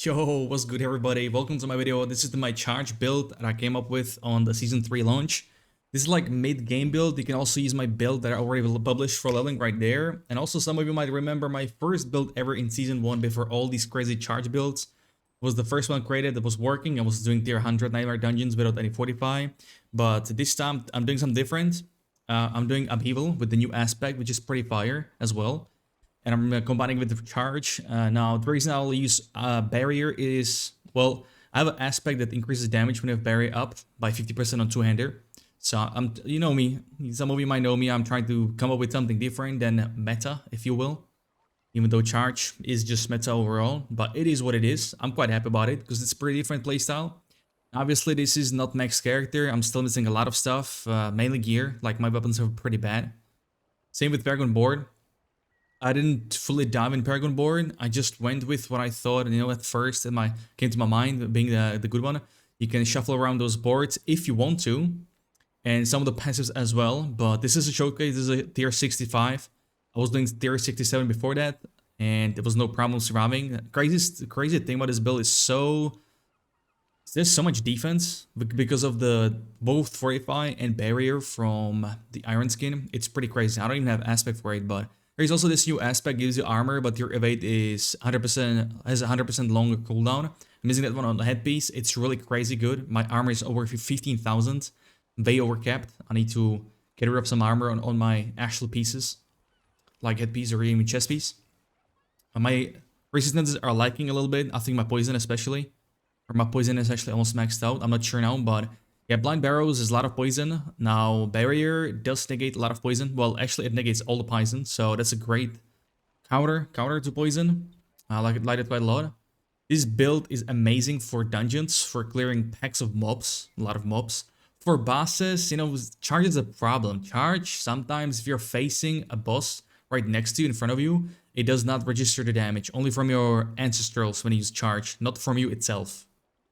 Yo, what's good everybody? Welcome to my video. This is my charge build that I came up with on the Season 3 launch. This is like mid-game build. You can also use my build that I already published for leveling right there. And also some of you might remember my first build ever in Season 1 before all these crazy charge builds. It was the first one created that was working. I was doing tier 100 Nightmare Dungeons without any fortify. But this time I'm doing something different. I'm doing Upheaval with the new aspect, which is pretty fire as well. And I'm combining with the charge. Now, the reason I'll use barrier is, well, I have an aspect that increases damage when you have barrier up by 50% on two-hander. So, you know me, some of you might know me, I'm trying to come up with something different than meta, if you will. Even though charge is just meta overall, but it is what it is. I'm quite happy about it, because it's a pretty different playstyle. Obviously, this is not max character, I'm still missing a lot of stuff, mainly gear, like my weapons are pretty bad. Same with Paragon Board. I didn't fully dive in Paragon Board. I just went with what I thought, at first it came to my mind, being the good one. You can shuffle around those boards if you want to, and some of the passives as well. But this is a showcase. This is a tier 65. I was doing tier 67 before that, and there was no problem surviving. Crazy thing about this build is there's so much defense because of the both fortify and barrier from the iron skin. It's pretty crazy. I don't even have aspect for it, but there's also this new aspect, gives you armor, but your evade is 100%, has a 100% longer cooldown. I'm using that one on the headpiece. It's really crazy good. My armor is over 15,000, way overcapped. I need to get rid of some armor on my actual pieces, like headpiece or even chest piece. My resistances are lacking a little bit. I think my poison especially, or my poison is actually almost maxed out. I'm not sure now, but yeah, blind barrows is a lot of poison. Now, barrier does negate a lot of poison. Well, actually, it negates all the poison, so that's a great counter to poison. I like it quite a lot. This build is amazing for dungeons, for clearing packs of mobs, a lot of mobs. For bosses, charge is a problem. Charge, sometimes if you're facing a boss right next to you, in front of you, it does not register the damage. Only from your ancestrals when you use charge, not from you itself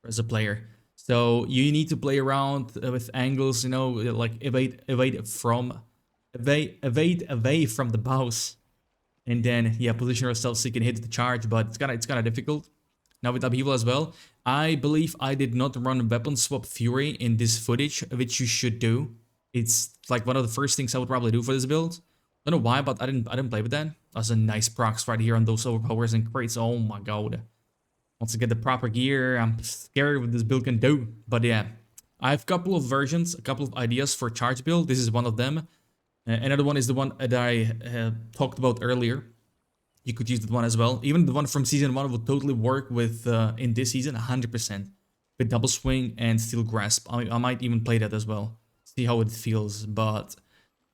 as a player. So you need to play around with angles, like evade away from the boss, and then position yourself so you can hit the charge. But it's kind of difficult. Now with Upheaval as well, I believe I did not run weapon swap Fury in this footage, which you should do. It's like one of the first things I would probably do for this build. Don't know why, but I didn't play with that. That's a nice procs right here on those overpowers and crates. Oh my god. Once I get the proper gear, I'm scared what this build can do. But yeah, I have a couple of versions, a couple of ideas for charge build. This is one of them. Another one is the one that I talked about earlier. You could use that one as well. Even the one from season 1 would totally work with in this season 100%. With double swing and steel grasp. I might even play that as well. See how it feels. But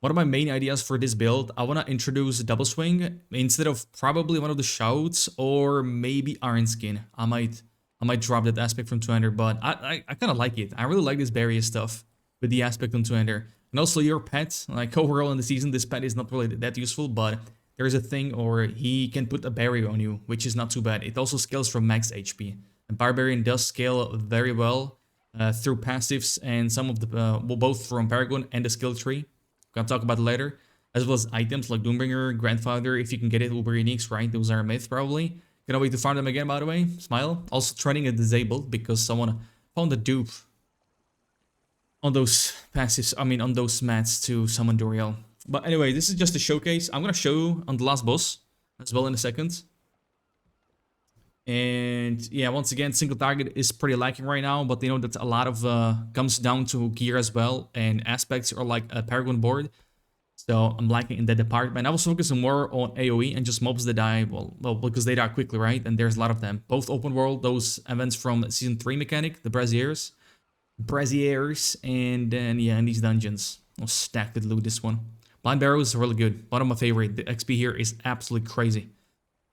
one of my main ideas for this build, I want to introduce double swing instead of probably one of the shouts or maybe iron skin. I might drop that aspect from 200, but I kind of like it. I really like this barrier stuff with the aspect on 200. And also your pet, like overall in the season, this pet is not really that useful, but there's a thing, or he can put a barrier on you, which is not too bad. It also scales from max HP. And Barbarian does scale very well through passives and some of the, both from Paragon and the skill tree. Gonna talk about it later, as well as items like Doombringer, Grandfather, if you can get it, Uber Uniques, right? Those are a myth, probably. Cannot wait to farm them again, by the way. Smile. Also, training it disabled because someone found a dupe on those passives, on those mats to summon Doriel. But anyway, this is just a showcase. I'm gonna show on the last boss as well in a second. And yeah, once again, single target is pretty lacking right now, but that a lot of comes down to gear as well, and aspects are like a Paragon Board. So I'm lacking in that department. I was focusing more on AoE and just mobs that die, well, because they die quickly, right? And there's a lot of them. Both open world, those events from season 3 mechanic, the Braziers, and then in these dungeons. I'll stack with loot this one. Blind Barrow is really good. One of my favorite. The XP here is absolutely crazy.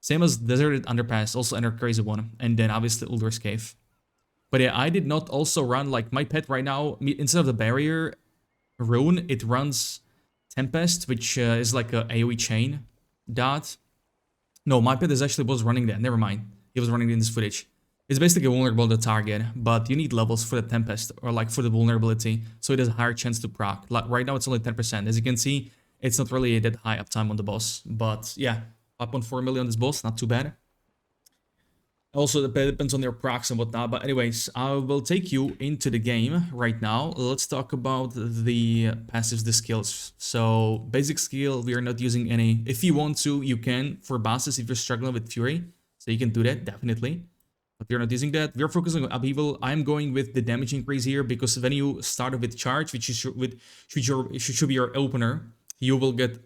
Same as Deserted Underpass, also another crazy one. And then obviously Uldra's Cave. But yeah, I did not also run, like my pet right now, instead of the barrier rune, it runs Tempest, which is like a AoE chain dot. No, my pet was running that, never mind. He was running in this footage. It's basically vulnerable to target, but you need levels for the Tempest, or like for the vulnerability, so it has a higher chance to proc. Like right now it's only 10%. As you can see, it's not really that high uptime on the boss. But yeah, 5.4 million on this boss, not too bad. Also, it depends on their procs and whatnot. But anyways, I will take you into the game right now. Let's talk about the passives, the skills. So basic skill, we are not using any. If you want to, you can for bosses if you're struggling with Fury. So you can do that, definitely. But we're not using that. We're focusing on Upheaval. I'm going with the damage increase here because when you start with Charge, which is should be your opener, you will get,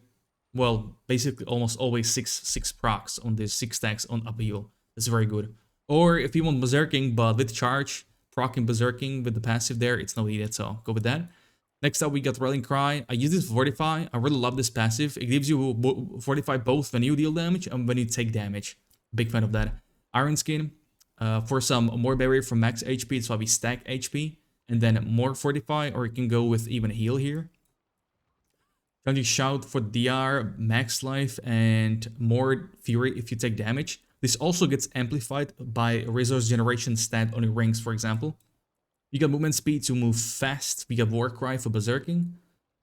well, basically almost always six procs on this, 6 stacks on Upheaval. That's very good. Or if you want Berserking, but with Charge, proccing Berserking with the passive there, it's not needed, so go with that. Next up, we got Rallying Cry. I use this for Fortify. I really love this passive. It gives you Fortify both when you deal damage and when you take damage. Big fan of that. Iron Skin. For some more barrier from max HP, it's why we stack HP. And then more Fortify, or you can go with even heal here. Challenging Shout for DR, max life, and more Fury if you take damage. This also gets amplified by resource generation stat on your rings, for example. You got movement speed to move fast. We got War Cry for berserking.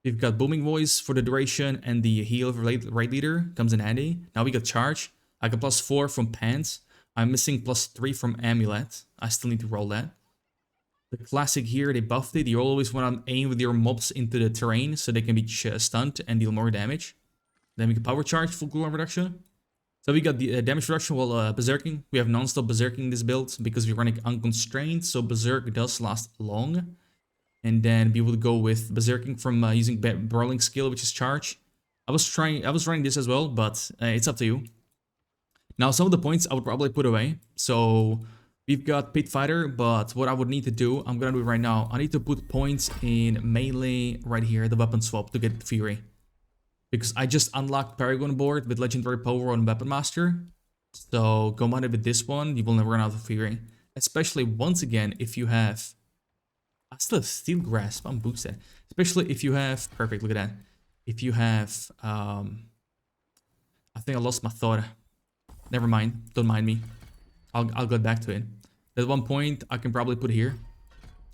We've got Booming Voice for the duration, and the heal of Raid Leader comes in handy. Now we got Charge. I got +4 from Pants. I'm missing +3 from Amulet. I still need to roll that. The classic here, they buffed it. You always want to aim with your mobs into the terrain so they can be stunned and deal more damage. Then we get Power Charge, full cooldown reduction. So we got the damage reduction while berserking. We have non-stop berserking this build because we're running unconstrained, so berserk does last long. And then we will go with berserking from using brawling skill, which is charge. I was running this as well, but it's up to you. Now some of the points I would probably put away. So we've got Pit Fighter, but what I would need to do, I'm gonna do it right now. I need to put points in melee right here, the weapon swap to get Fury. Because I just unlocked Paragon Board with Legendary Power on Weapon Master. So combined with this one, you will never run out of Fury. Especially once again, if you have... I still have Steel Grasp, I'm boosted. Especially if you have... Perfect, look at that. If you have... I think I lost my thought. Never mind, don't mind me. I'll get back to it. At one point, I can probably put here.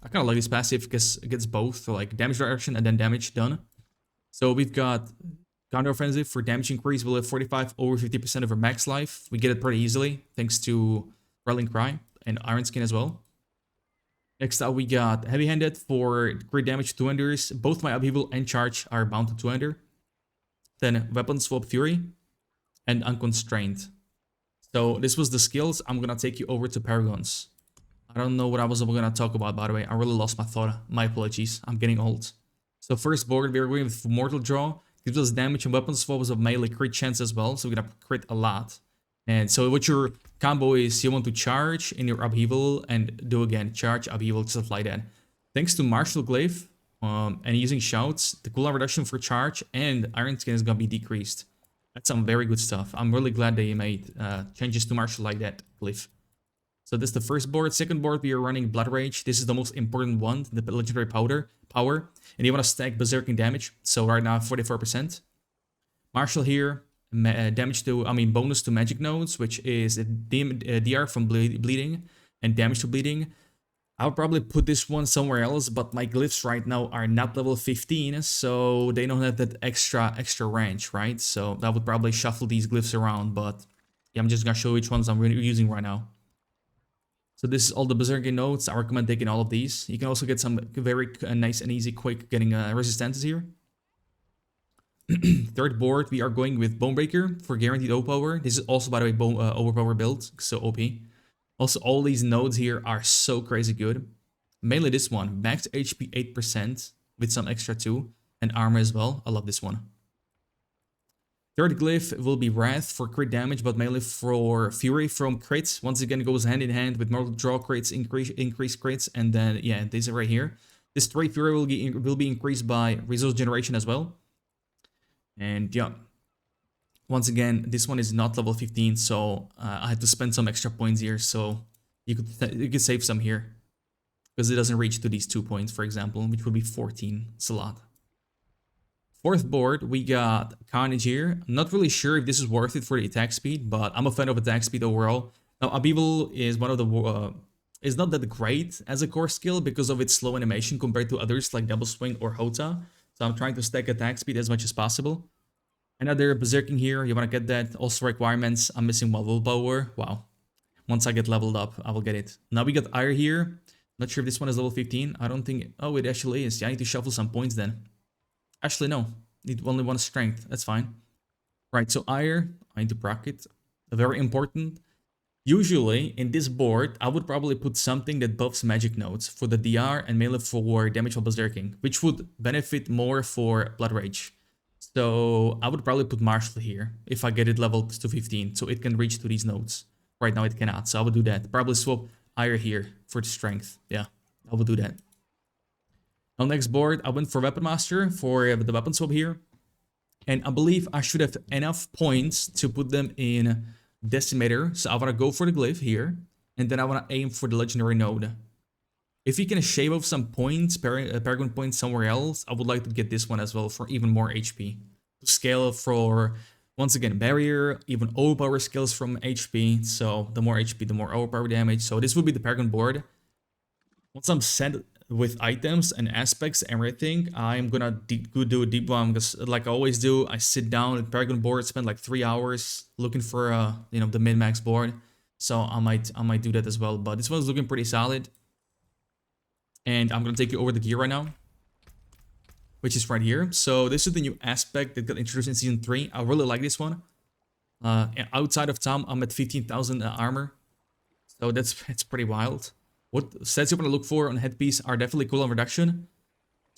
I kind of like this passive because it gets both. So like damage reduction and then damage done. So we've got... Counter Offensive for damage increase will have 45 over 50% of our max life. We get it pretty easily thanks to Rallying Cry and Iron Skin as well. Next up we got Heavy Handed for crit damage to 200s. Both my Upheaval and Charge are bound to 200. Then Weapon Swap Fury and Unconstrained. So this was the skills. I'm gonna take you over to Paragons. I don't know what I was gonna talk about, by the way. I really lost my thought. My apologies. I'm getting old. So first board, we're going with Mortal Draw. Gives us damage and weapon swaps of melee crit chance as well, so we're gonna crit a lot. And so what your combo is, you want to charge in your Upheaval and do again, charge, Upheaval, stuff like that. Thanks to Martial Glaive and using Shouts, the cooldown reduction for charge and Iron Skin is gonna be decreased. That's some very good stuff. I'm really glad they made changes to Martial like that, Glaive. So this is the first board. Second board, we are running Blood Rage. This is the most important one, the Legendary Power. And you want to stack Berserking damage. So right now, 44%. Martial here, bonus to magic nodes, which is a DR from bleeding and damage to bleeding. I'll probably put this one somewhere else, but my glyphs right now are not level 15, so they don't have that extra range, right? So that would probably shuffle these glyphs around, but yeah, I'm just gonna show which ones I'm using right now. So this is all the Berserking nodes. I recommend taking all of these. You can also get some very nice and easy, quick getting resistances here. Third board, we are going with Bonebreaker for guaranteed overpower. This is also, by the way, overpower build, so OP. Also, all these nodes here are so crazy good. Mainly this one, max HP 8% with some extra too, and armor as well. I love this one. Third glyph will be Wrath for crit damage, but mainly for Fury from crits. Once again, it goes hand in hand with Mortal Draw crits, increase crits, and then, yeah, this right here. This 3 Fury will be increased by resource generation as well. And yeah, once again, this one is not level 15, so I had to spend some extra points here, so you could save some here. Because it doesn't reach to these 2 points, for example, which would be 14. It's a lot. Fourth board, we got Carnage here. I'm not really sure if this is worth it for the attack speed, but I'm a fan of attack speed overall. Now, Upheaval is one of the is not that great as a core skill because of its slow animation compared to others like Double Swing or Hota. So I'm trying to stack attack speed as much as possible. Another Berserking here, you want to get that. Also requirements, I'm missing one willpower. Wow. Once I get leveled up, I will get it. Now we got Ire here. Not sure if this one is level 15. I don't think... Oh, it actually is. Yeah, I need to shuffle some points then. Actually, no. Need only one strength. That's fine. Right, so Ire, I need to proc it. Very important. Usually, in this board, I would probably put something that buffs magic nodes for the DR and melee for damage while berserking, which would benefit more for Blood Rage. So I would probably put Marshall here if I get it leveled to 15, so it can reach to these nodes. Right now it cannot, so I would do that. Probably swap Ire here for the strength. Yeah, I would do that. On next board, I went for Weapon Master for the weapon swap here. And I believe I should have enough points to put them in Decimator. So I want to go for the Glyph here. And then I want to aim for the Legendary Node. If you can shave off some points, Paragon points somewhere else, I would like to get this one as well for even more HP. To scale for, once again, Barrier, even overpower skills from HP. So the more HP, the more overpower damage. So this would be the Paragon board. Once I'm set with items and aspects, everything, I'm gonna go do a deep one because, like I always do, I sit down at Paragon board, spend like 3 hours looking for the min-max board. So I might do that as well. But this one's looking pretty solid. And I'm gonna take you over the gear right now, which is right here. So this is the new aspect that got introduced in season 3. I really like this one. Outside of Tom, I'm at 15,000 armor. So it's pretty wild. What stats you want to look for on headpiece are definitely cooldown reduction.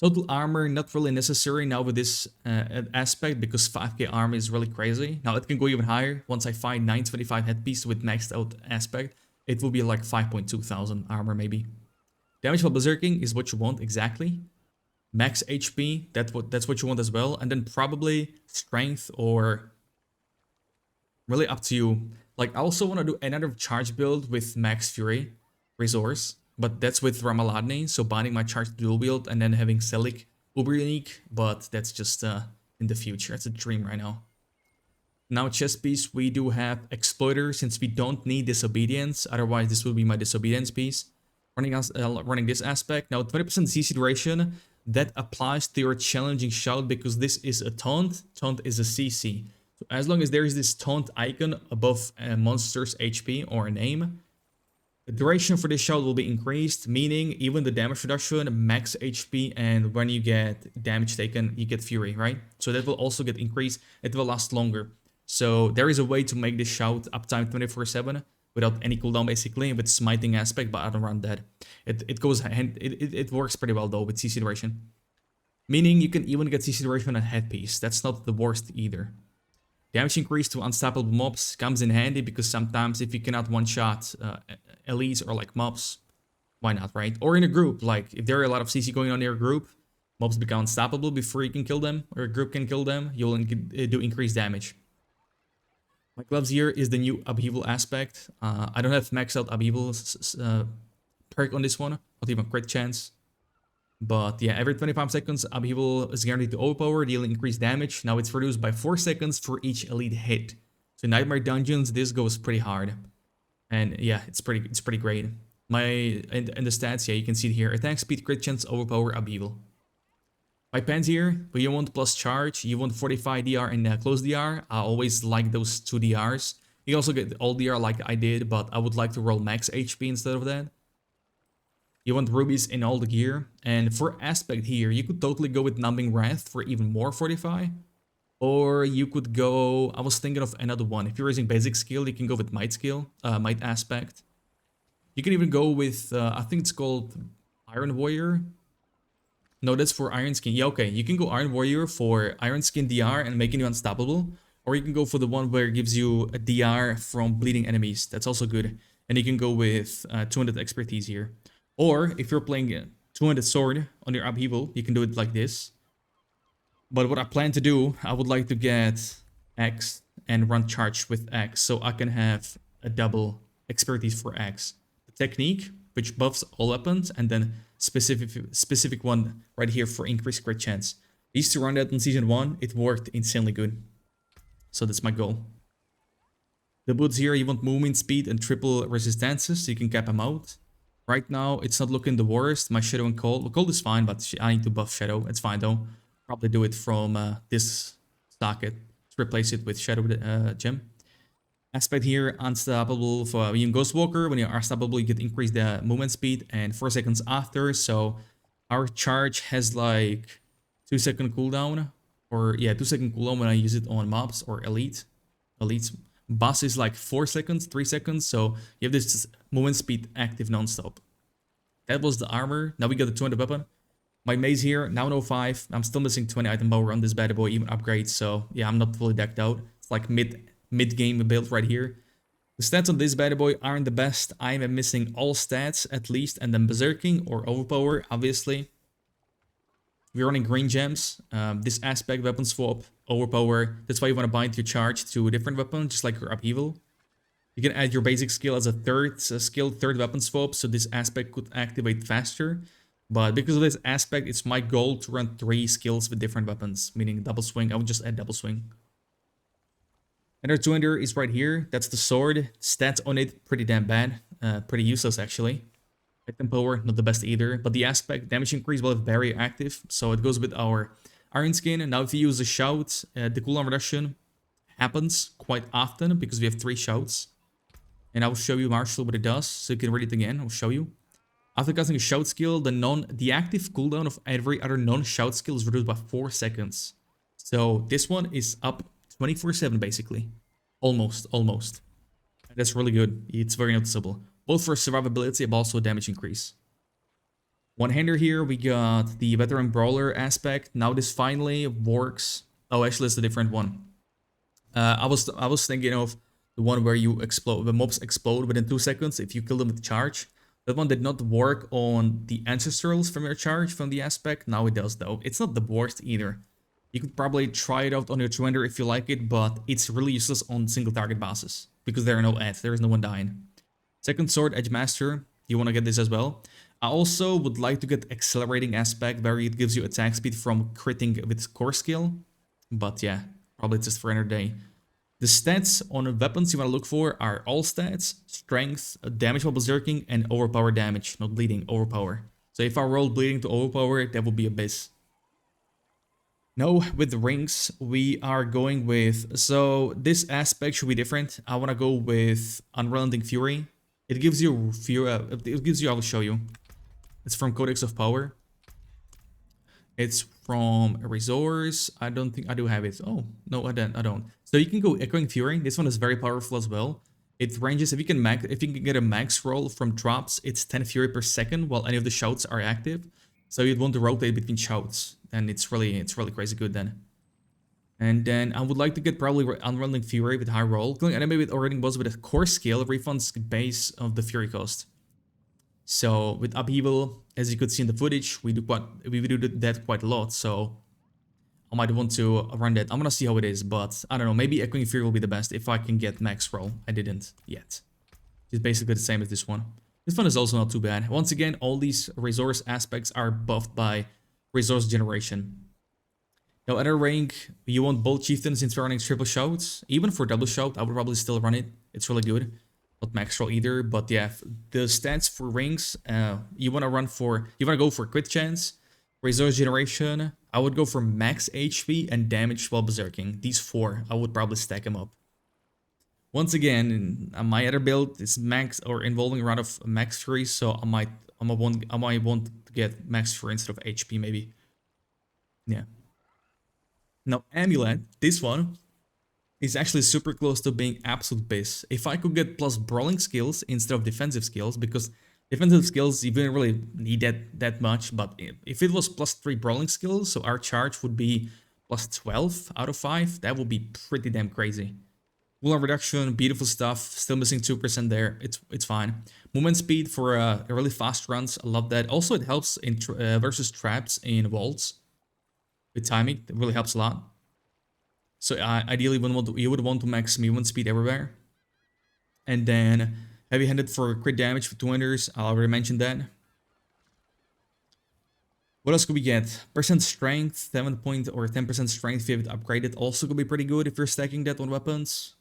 Total armor, not really necessary now with this aspect because 5k armor is really crazy. Now it can go even higher. Once I find 925 headpiece with maxed out aspect, it will be like 5,200 armor maybe. Damage while berserking is what you want exactly. Max HP, that's what you want as well. And then probably strength or really up to you. Like I also want to do another charge build with max fury resource, but that's with Ramaladne, so binding my charge to dual wield and then having Selig uber unique, but that's just in the future. It's a dream right now. Now chest piece, we do have Exploiter since we don't need Disobedience, otherwise this will be my Disobedience piece. Running this aspect. Now 20% CC duration, that applies to your challenging shout because this is a taunt. Taunt is a CC. So as long as there is this taunt icon above a monster's HP or a name, the duration for this shout will be increased, meaning even the damage reduction, max HP, and when you get damage taken, you get Fury, right? So that will also get increased. It will last longer. So there is a way to make this shout uptime 24/7 without any cooldown basically, with smiting aspect, but I don't run that. It works pretty well though with CC duration. Meaning you can even get CC duration on headpiece. That's not the worst either. Damage increase to unstoppable mobs comes in handy because sometimes if you cannot one-shot elites or like mobs, why not, right? Or in a group, like if there are a lot of CC going on in your group, mobs become unstoppable before you can kill them, or a group can kill them, you'll do increased damage. My gloves here is the new Upheaval aspect. I don't have maxed out Upheaval perk on this one, not even crit chance. But yeah, every 25 seconds, Upheaval is guaranteed to overpower, dealing increased damage. Now it's reduced by 4 seconds for each elite hit. So Nightmare Dungeons, this goes pretty hard. And yeah, it's pretty great. In the stats, yeah, you can see it here. Attack speed, crit chance, overpower, Upheaval. My pens here, but you want plus charge, you want 45 DR and close DR. I always like those 2 DRs. You also get all DR like I did, but I would like to roll max HP instead of that. You want rubies in all the gear. And for aspect here, you could totally go with Numbing Wrath for even more fortify. Or you could go, I was thinking of another one. If you're using basic skill, you can go with Might skill, Might aspect. You can even go with, I think it's called Iron Warrior. No, that's for Iron Skin. Yeah, okay. You can go Iron Warrior for Iron Skin DR and making you unstoppable. Or you can go for the one where it gives you a DR from bleeding enemies. That's also good. And you can go with 200 expertise here. Or if you're playing 200 sword on your Upheaval, you can do it like this. But what I plan to do, I would like to get X and run charge with X, so I can have a double expertise for X. The technique, which buffs all weapons, and then specific one right here for increased crit chance. I used to run that in season 1, it worked insanely good. So that's my goal. The boots here, you want movement speed and triple resistances, so you can cap them out. Right now, it's not looking the worst. My Shadow and Cold. Cold is fine, but I need to buff Shadow. It's fine though. Probably do it from this socket. Replace it with Shadow Gem. Aspect here, unstoppable for being Ghostwalker. When you are unstoppable, you get increase the movement speed and 4 seconds after. So our charge has like 2-second cooldown. Or yeah, 2-second cooldown when I use it on mobs or elite. Elite's boss is like 4 seconds, 3 seconds. So you have this movement speed active non-stop. That was the armor. Now we got the 200 weapon. My maze here, now 105. I'm still missing 20 item power on this bad boy, even upgrades. So yeah, I'm not fully decked out. It's like mid-game build right here. The stats on this bad boy aren't the best. I am missing all stats at least, and then berserking or overpower, obviously. We're running green gems. This aspect, weapon swap, overpower. That's why you want to bind your charge to a different weapon, just like your upheaval. You can add your basic skill as a third weapon swap, so this aspect could activate faster. But because of this aspect, it's my goal to run 3 skills with different weapons, meaning double swing. I would just add double swing. Another 200 is right here. That's the sword. Stats on it, pretty damn bad. Pretty useless, actually. Item power, not the best either. But the aspect, damage increase will have barrier active, so it goes with our iron skin. And now if you use a shout, the cooldown reduction happens quite often because we have 3 shouts. And I will show you, Marshall, what it does, so you can read it again. I'll show you. After casting a shout skill, the active cooldown of every other non-shout skill is reduced by 4 seconds. So this one is up 24/7 basically. Almost. And that's really good. It's very noticeable. Both for survivability but also damage increase. One-hander here, we got the veteran brawler aspect. Now this finally works. Oh, actually it's a different one. I was thinking of the one where you explode, the mobs explode within 2 seconds if you kill them with charge. That one did not work on the ancestrals from your charge from the aspect. Now it does though. It's not the worst either. You could probably try it out on your Twender if you like it, but it's really useless on single target bosses because there are no ads. There is no one dying. Second sword, Edge Master. You want to get this as well. I also would like to get accelerating aspect where it gives you attack speed from critting with core skill. But yeah, probably just for another day. The stats on weapons you want to look for are all stats, strength, damage while berserking, and overpower damage. Not bleeding, overpower. So if I roll bleeding to overpower, that would be abyss. Now with the rings, we are going with... So this aspect should be different. I want to go with Unrelenting Fury. It gives you fury. I will show you. It's from Codex of Power. It's from a resource. I don't think I do have it. Oh, no, I don't. So you can go Echoing Fury. This one is very powerful as well. It ranges, if you can get a max roll from drops, it's 10 fury per second while any of the shouts are active. So you'd want to rotate between shouts, and it's really crazy good then. And then I would like to get probably Unrelenting Fury with high roll. Killing enemy with orating boss with a core skill refunds base of the fury cost. So with Upheaval, as you could see in the footage, we do that quite a lot, so I might want to run that. I'm gonna see how it is, but I don't know, maybe Echoing Fury will be the best if I can get max roll. I didn't yet. It's basically the same as this one. This one is also not too bad. Once again, all these resource aspects are buffed by resource generation. Now, other rank, you want both chieftains since we're running triple shouts. Even for double shout, I would probably still run it. It's really good. Not max roll either, but yeah, the stats for rings, you want to go for crit chance, resource generation. I would go for max HP and damage while berserking. These 4, I would probably stack them up. Once again, my other build is max or involving a round of max fury, so I might want to get max fury instead of HP maybe. Yeah. Now amulet, this one is actually super close to being absolute base. If I could get plus brawling skills instead of defensive skills, because defensive skills you didn't really need that much, but if it was plus 3 brawling skills, so our charge would be plus 12 out of 5, that would be pretty damn crazy. Cooldown reduction, beautiful stuff. Still missing 2% there. It's fine. Movement speed for really fast runs. I love that. Also, it helps in versus traps in vaults. With timing, it really helps a lot. So ideally, you would want to max movement speed everywhere. And then heavy-handed for crit damage for 200s. I already mentioned that. What else could we get? Percent strength, 7 point or 10% strength if you have it upgraded. Also could be pretty good if you're stacking that on weapons.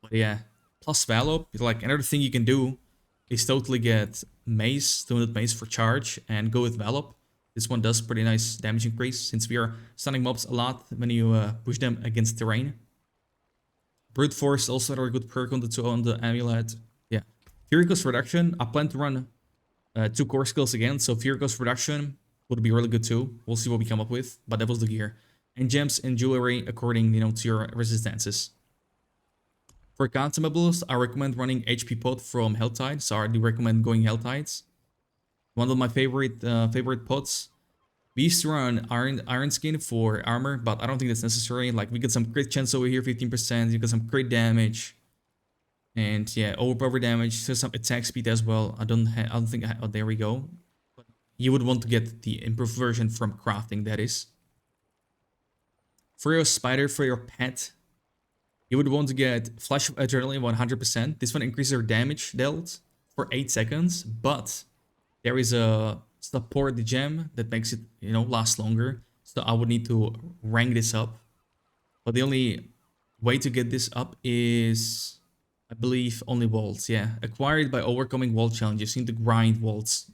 But yeah, plus Valop. Like another thing you can do is totally get mace, 200 mace for charge, and go with Valop. This one does pretty nice damage increase since we are stunning mobs a lot when you push them against terrain. Brute Force also another good perk on the amulet. Yeah. Fury Cost Reduction. I plan to run 2 core skills again, so Fury Cost Reduction would be really good too. We'll see what we come up with, but that was the gear. And gems and jewelry according, to your resistances. For consumables, I recommend running HP pot from Helltide, so I do recommend going Helltides. One of my favorite pots. We used to run iron skin for armor, but I don't think that's necessary. Like, we get some crit chance over here, 15%. You get some crit damage, and yeah, overpower damage. So some attack speed as well. I don't think. Oh, there we go. But you would want to get the improved version from crafting. That is. For your spider, for your pet, you would want to get Flash of Adrenaline 100%. This one increases your damage dealt for 8 seconds, but there is a support gem that makes it, last longer. So I would need to rank this up. But the only way to get this up is, I believe, only vaults. Yeah, acquired by overcoming wall challenges. You need to grind vaults.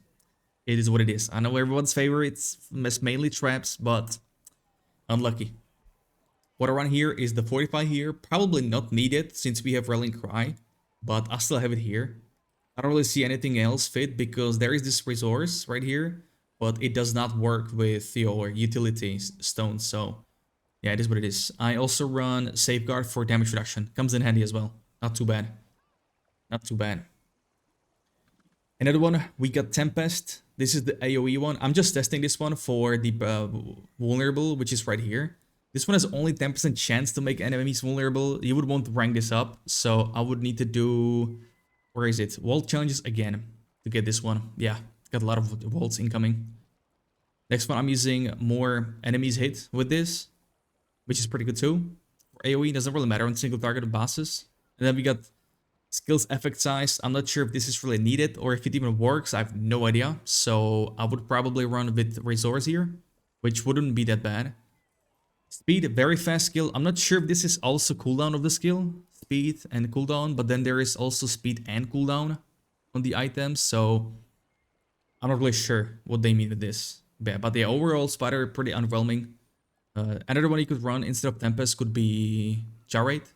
It is what it is. I know everyone's favorites, mainly traps, but unlucky. What I run here is the Fortify here. Probably not needed since we have Rallying Cry, but I still have it here. I don't really see anything else fit because there is this resource right here, but it does not work with your utility stones. So yeah, it is what it is. I also run Safeguard for damage reduction. Comes in handy as well. Not too bad. Not too bad. Another one, we got Tempest. This is the AoE one. I'm just testing this one for the vulnerable, which is right here. This one has only 10% chance to make enemies vulnerable. You would want to rank this up. So I would need to do, where is it? Vault challenges again to get this one. Yeah, got a lot of vaults incoming. Next one, I'm using more enemies hit with this, which is pretty good too. For AoE, doesn't really matter on single target bosses. And then we got skills effect size. I'm not sure if this is really needed or if it even works. I have no idea. So I would probably run with resource here, which wouldn't be that bad. Speed, very fast skill. I'm not sure if this is also cooldown of the skill. Speed and cooldown, but then there is also speed and cooldown on the items. So I'm not really sure what they mean with this. Yeah, but the overall spider pretty underwhelming. Another one you could run instead of Tempest could be Gyrate,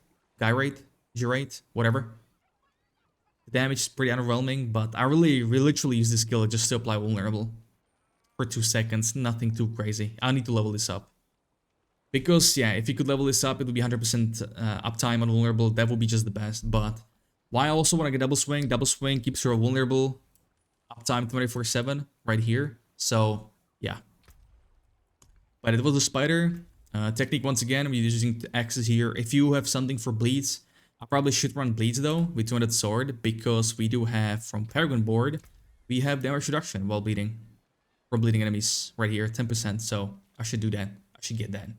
whatever. The damage is pretty underwhelming, but I really literally use this skill just to apply vulnerable for 2 seconds. Nothing too crazy. I need to level this up. Because, yeah, if you could level this up, it would be 100% uptime on vulnerable. That would be just the best. But why I also want to get double swing keeps your vulnerable uptime 24/7 right here. So, yeah. But it was a spider. Technique once again, I'm using the axes here. If you have something for bleeds, I probably should run bleeds though with 200 sword. Because we do have, from Paragon Board, we have damage reduction while bleeding. From bleeding enemies right here, 10%. So, I should do that. I should get that.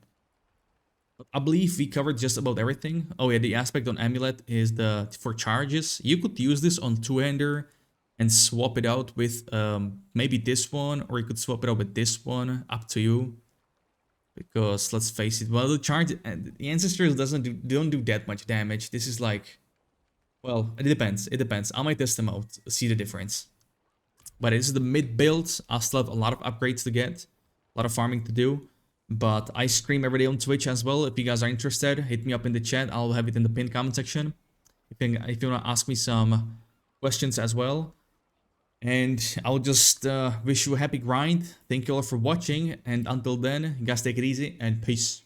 I believe we covered just about everything. Oh yeah, the aspect on amulet is for charges. You could use this on two-hander and swap it out with maybe this one, or you could swap it out with this one. Up to you. Because let's face it, well, the ancestors don't do that much damage. This is like, well, it depends. It depends. I might test them out, see the difference. But this is the mid build. I still have a lot of upgrades to get, a lot of farming to do. But I stream every day on Twitch as well. If you guys are interested, hit me up in the chat. I'll have it in the pinned comment section. If you want to ask me some questions as well. And I'll just wish you a happy grind. Thank you all for watching. And until then, you guys take it easy and peace.